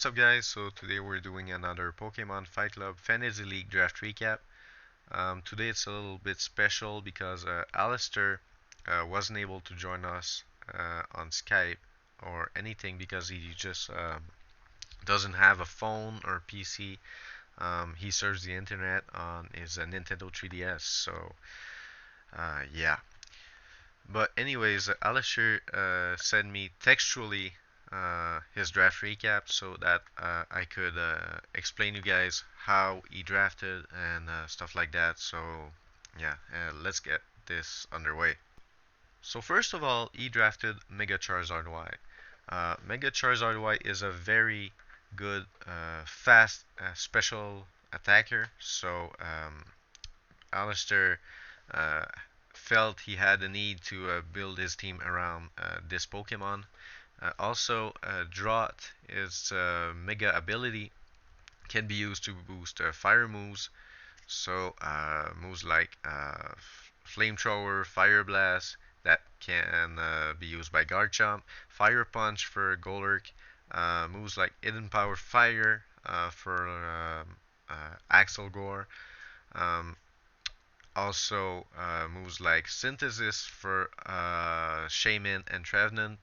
What's up, guys? So today we're doing another Pokemon Fight Club Fantasy League draft recap. Today it's a little bit special because Alaster wasn't able to join us on Skype or anything because he just doesn't have a phone or PC. He surfs the internet on his Nintendo 3DS. So yeah. But anyways, Alisher sent me textually his draft recap so that I could explain you guys how he drafted and stuff like that. So yeah, let's get this underway. So first of all, he drafted Mega Charizard Y. Mega Charizard Y is a very good, fast, special attacker. So Alistair uh, felt he had the need to build his team around this Pokemon. Also, Drought is mega ability can be used to boost fire moves. So moves like Flamethrower, Fire Blast that can be used by Garchomp, Fire Punch for Golurk, moves like Hidden Power Fire for Axel Gore. Um, Also, moves like Synthesis for Shaman and Trevenant.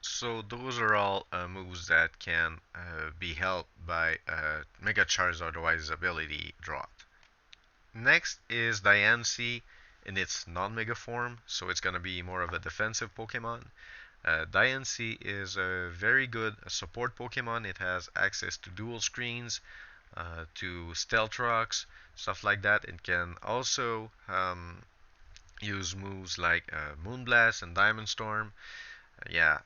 So those are all moves that can be helped by Mega Charizard otherwise ability Drought. Next is Diancie in its non-mega form, so it's gonna be more of a defensive Pokemon. Diancie is a very good support Pokemon. It has access to dual screens, to stealth rocks, stuff like that. It can also use moves like Moonblast and Diamond Storm. Yeah,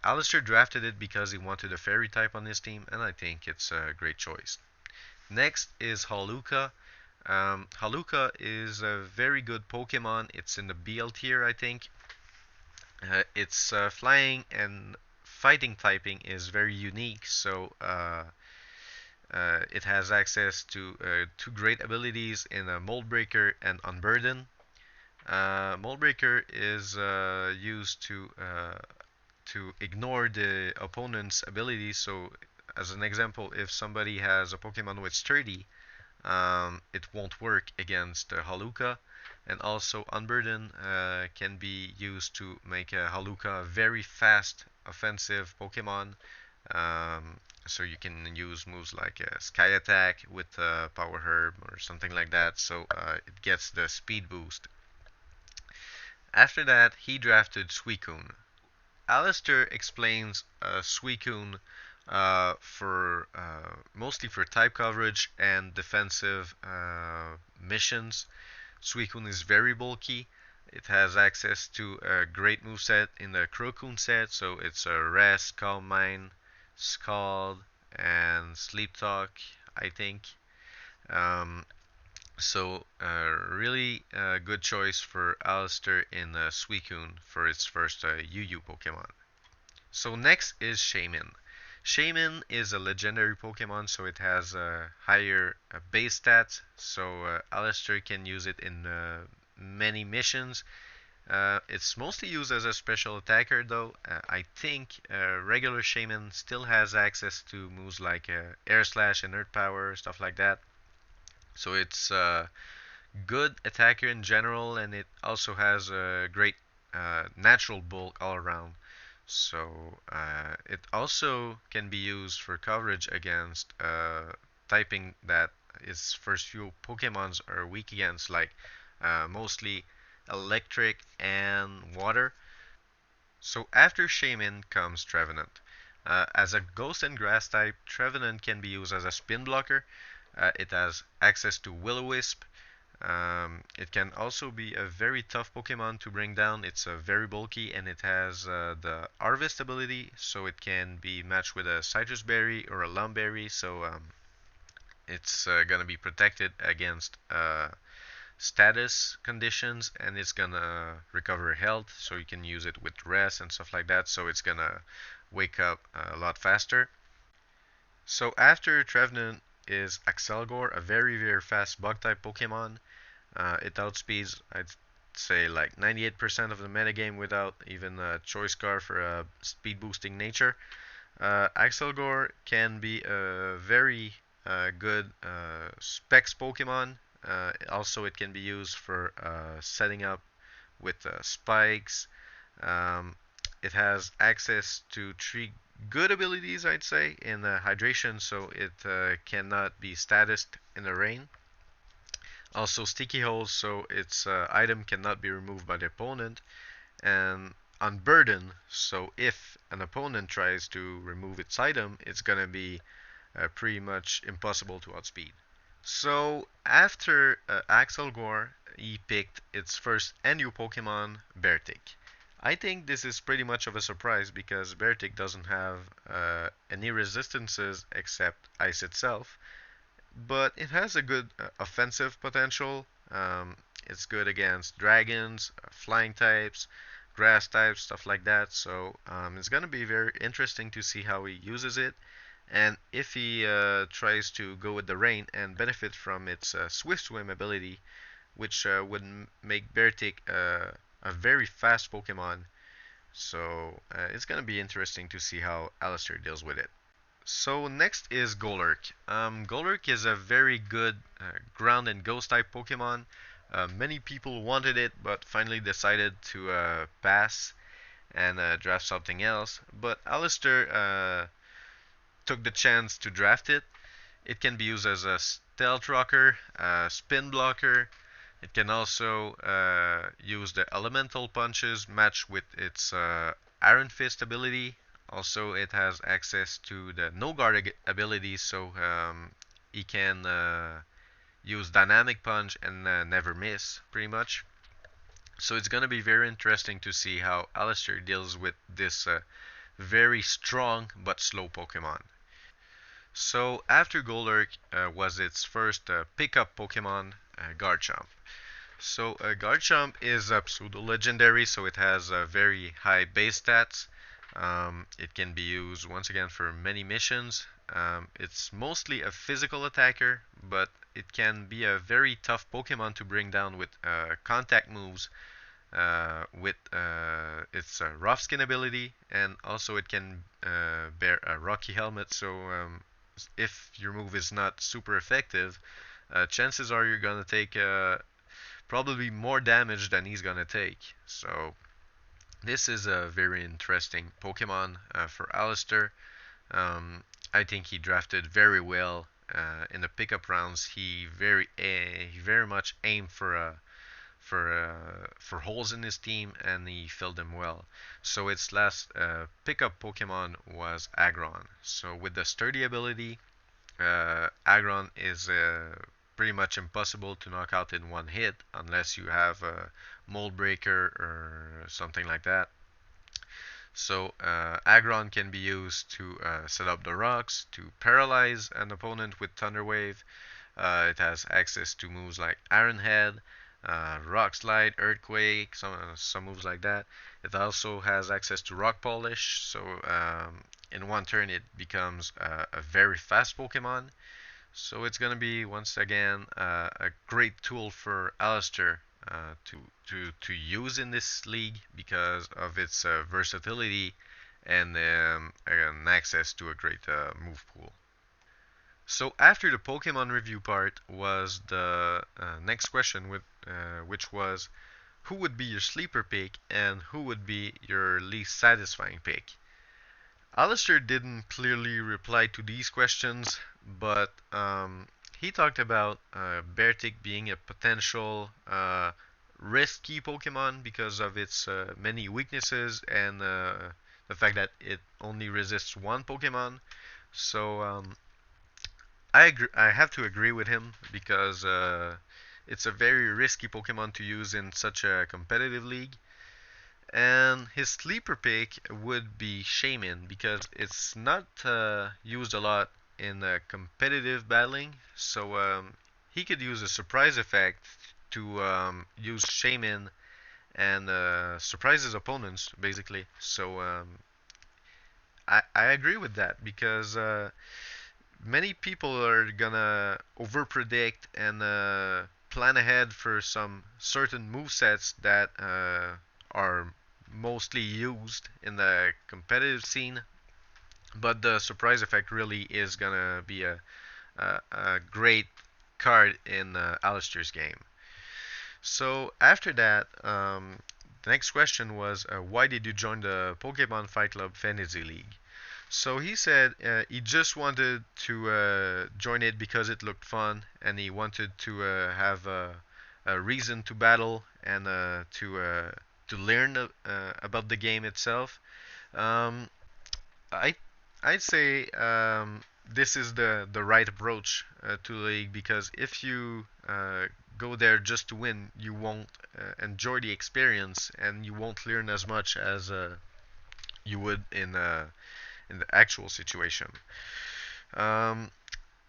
Alistair drafted it because he wanted a fairy type on his team, and I think it's a great choice. Next is Haluka. Haluka is a very good Pokemon. It's in the BL tier, I think. Its flying and fighting typing is very unique, so it has access to two great abilities in Mold Breaker and Unburden. Mold Breaker is used to ignore the opponent's abilities. So, as an example, if somebody has a Pokemon with Sturdy, it won't work against Haluka. And also, Unburden can be used to make Haluka a very fast offensive Pokemon. So you can use moves like Sky Attack with Power Herb or something like that. So it gets the speed boost. After that, he drafted Suicune. Alistair explains Suicune for mostly for type coverage and defensive missions. Suicune is very bulky. It has access to a great moveset in the Crocune set, so it's a Rest, Calm Mind, Scald, and Sleep Talk, I think. Um, so, really good choice for Alistair in Suicune for its first UU Pokemon. So next is Shaman. Shaman is a legendary Pokemon, so it has a higher base stats. So Alistair can use it in many missions. It's mostly used as a special attacker, though. I think regular Shaman still has access to moves like Air Slash and Earth Power, stuff like that. So it's good attacker in general, and it also has a great natural bulk all around. So it also can be used for coverage against typing that its first few Pokemons are weak against, like mostly electric and water. So after Shaman comes Trevenant. As a Ghost and Grass type, Trevenant can be used as a spin blocker. It has access to Will-O-Wisp. It can also be a very tough Pokemon to bring down. It's very bulky and it has the Harvest ability, so it can be matched with a Citrus Berry or a Lum Berry. So it's gonna be protected against status conditions, and it's gonna recover health, so you can use it with rest and stuff like that. So it's gonna wake up a lot faster. So after Trevenant is Axelgor, a very fast bug type Pokemon. It outspeeds, I'd say, like 98% of the metagame without even a choice card for a speed boosting nature. Axelgor can be a very good specs Pokemon. Also, it can be used for setting up with spikes. Um, it has access to three good abilities, I'd say, in hydration, so it cannot be statused in the rain. Also, sticky holes, so its item cannot be removed by the opponent. And unburden, so if an opponent tries to remove its item, it's gonna be pretty much impossible to outspeed. So after Axel Gore, he picked its first NU Pokemon, Beartic. I think this is pretty much of a surprise because Beartic doesn't have any resistances except Ice itself, but it has a good offensive potential. It's good against dragons, flying types, grass types, stuff like that. So it's going to be very interesting to see how he uses it. And if he tries to go with the rain and benefit from its Swift Swim ability, which would make Beartic a very fast Pokemon. So it's going to be interesting to see how Alaster deals with it. So next is Golurk. Golurk is a very good ground and ghost type Pokemon. Many people wanted it, but finally decided to pass and draft something else. But Alistair took the chance to draft it. It can be used as a stealth rocker, spin blocker. It can also use the elemental punches matched with its Iron Fist ability. Also, it has access to the no guard ability, so he can use dynamic punch and never miss, pretty much. So it's gonna be very interesting to see how Alistair deals with this very strong but slow Pokemon. So after Golurk was its first pickup Pokemon, Garchomp. So Garchomp is a pseudo legendary, so it has very high base stats. It can be used once again for many missions. It's mostly a physical attacker, but it can be a very tough Pokemon to bring down with contact moves, with its rough skin ability, and also it can bear a rocky helmet. So if your move is not super effective, chances are you're gonna take probably more damage than he's gonna take. So this is a very interesting Pokemon for Alistair. I think he drafted very well in the pickup rounds. He very much aimed for holes in his team, and he filled them well. So its last pickup Pokemon was Aggron. So with the sturdy ability, Aggron is pretty much impossible to knock out in one hit unless you have a Mold Breaker or something like that. So Aggron can be used to set up the rocks, to paralyze an opponent with Thunder Wave. It has access to moves like Iron Head, Rock Slide, Earthquake, some moves like that. It also has access to Rock Polish, so in one turn it becomes a very fast Pokemon. So it's gonna be once again a great tool for Alistair to use in this league because of its versatility and access to a great move pool. So after the Pokemon review part was the next question, which was who would be your sleeper pick and who would be your least satisfying pick. Alistair didn't clearly reply to these questions, but he talked about Beartic being a potential risky Pokemon because of its many weaknesses and the fact that it only resists one Pokemon. So I have to agree with him because it's a very risky Pokemon to use in such a competitive league. And his sleeper pick would be Shaman because it's not used a lot in competitive battling. So he could use a surprise effect to use Shaman and surprise his opponents, basically. So I agree with that because many people are gonna overpredict and plan ahead for some certain move sets that are mostly used in the competitive scene. but the surprise effect really is gonna be a great card in Alaster's game. So after that, the next question was, why did you join the Pokemon Fight Club Fantasy League? So he said he just wanted to join it because it looked fun, and he wanted to have a reason to battle and to learn about the game itself. Um, I I'd say this is the right approach to the league, because if you go there just to win, you won't enjoy the experience and you won't learn as much as you would in the actual situation. Um,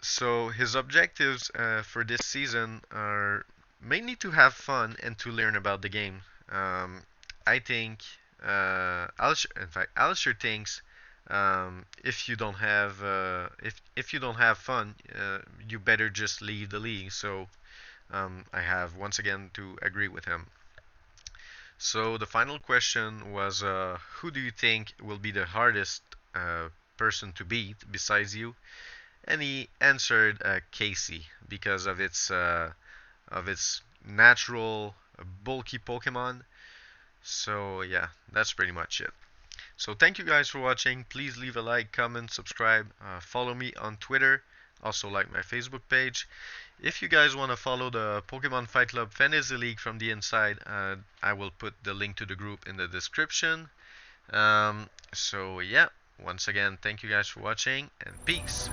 so his objectives for this season are mainly to have fun and to learn about the game. I think in fact, Alistair thinks if you don't have if you don't have fun, you better just leave the league. So I have once again to agree with him. So the final question was, who do you think will be the hardest person to beat besides you? And he answered Casey because of its natural bulky Pokemon. So yeah, that's pretty much it. So thank you guys for watching. Please leave a like, comment, subscribe, follow me on Twitter. Also like my Facebook page. If you guys want to follow the Pokemon Fight Club Fantasy League from the inside, I will put the link to the group in the description. So yeah, once again, thank you guys for watching and peace.